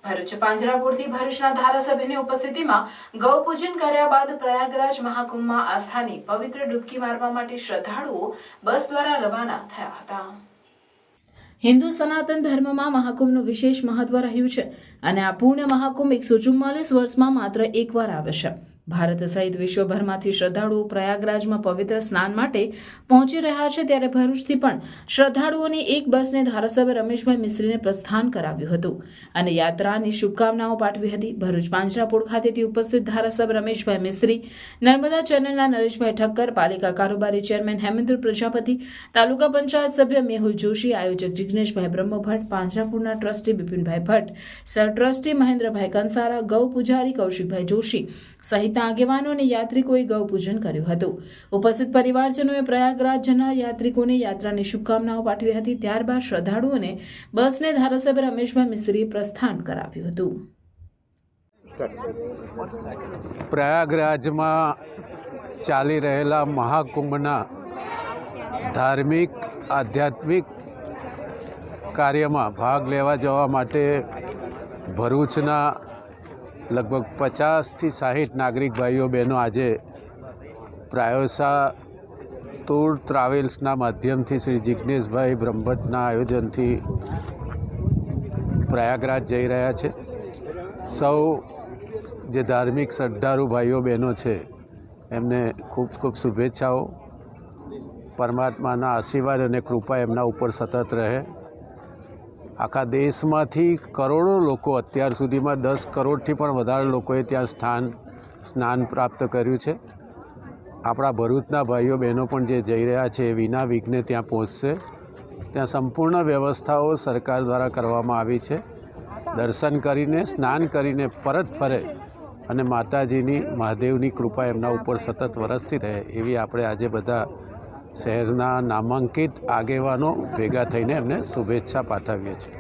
ભરૂચ પાંજરાપોળથી ભરૂચના ધારાસભ્યની ઉપસ્થિતિમાં ગૌપૂજન કર્યા બાદ પ્રયાગરાજ મહાકુંભમાં આસ્થાની પવિત્ર ડૂબકી મારવા માટે શ્રદ્ધાળુઓ બસ દ્વારા રવાના થયા હતા। હિન્દુ સનાતન ધર્મમાં મહાકુંભનું વિશેષ મહત્વ રહ્યું છે અને આ પૂર્ણ મહાકુંભ 144 વર્ષમાં માત્ર એકવાર આવે છે। ભારત સહિત વિશ્વભરમાંથી શ્રદ્ધાળુઓ પ્રયાગરાજમાં પવિત્ર સ્નાન માટે પહોંચી રહ્યા છે, ત્યારે ભરૂચથી પણ શ્રદ્ધાળુઓની એક બસને ધારાસભ્ય રમેશભાઈ મિસ્ત્રીને પ્રસ્થાન કરાવ્યું હતું અને યાત્રાની શુભકામનાઓ પાઠવી હતી। ભરૂચ પાંજરાપોળ ખાતેથી ઉપસ્થિત ધારાસભ્ય રમેશભાઈ મિસ્ત્રી, નર્મદા ચેનલના નરેશભાઈ ઠક્કર, પાલિકા કારોબારી ચેરમેન હેમેન્દ્ર પ્રજાપતિ, તાલુકા પંચાયત સભ્ય મેહુલ જોશી, આયોજક જિગ્નેશભાઈ બ્રહ્મભટ્ટ, પાંજરાપોળના trustee Bipinbhai Bhatt, sir trustee Mahendrabhai Kansara, ગૌ પૂજારી કૌશિકભાઈ જોશી સહિત આગેવાનો અને યાત્રિકોએ ગૌપૂજન કર્યું હતું। ઉપસ્થિત પરિવારજનોએ પ્રયાગરાજ જનાર યાત્રિકોને યાત્રાની શુભકામનાઓ પાઠવી હતી। ત્યારબાદ શ્રદ્ધાળુઓને બસને ધારાસભ્ય રમેશભાઈ મિસ્ત્રીએ પ્રસ્થાન કરાવ્યું હતું। પ્રયાગરાજમાં ચાલી રહેલા મહાકુંભના ધાર્મિક આધ્યાત્મિક કાર્યમાં ભાગ લેવા જવા માટે ભરૂચના લગભગ 50થી 60 નાગરિક ભાઈઓ બહેનો આજે પ્રાયોસા ટૂર ટ્રાવેલ્સના માધ્યમથી શ્રી જિગ્નેશભાઈ બ્રહ્મભટ્ટના આયોજનથી પ્રયાગરાજ જઈ રહ્યા છે। સૌ જે ધાર્મિક શ્રદ્ધાળુ ભાઈઓ બહેનો છે એમને ખૂબ ખૂબ શુભેચ્છાઓ। પરમાત્માના આશીર્વાદ અને કૃપા એમના ઉપર સતત રહે। આખા દેશમાંથી કરોડો લોકો, અત્યાર સુધીમાં 10 કરોડથી પણ વધારે લોકોએ ત્યાં સ્નાન પ્રાપ્ત કર્યું છે। આપણા ભરૂચના ભાઈઓ બહેનો પણ જે જઈ રહ્યા છે એ વિના વિઘ્ને ત્યાં પહોંચશે। ત્યાં સંપૂર્ણ વ્યવસ્થાઓ સરકાર દ્વારા કરવામાં આવી છે। દર્શન કરીને, સ્નાન કરીને પરત ફરે અને માતાજીની, મહાદેવની કૃપા એમના ઉપર સતત વરસતી રહે એવી આપણે આજે બધા શહેરના નામાંકિત આગેવાનો ભેગા થઈને એમને શુભેચ્છા પાઠવીએ છીએ।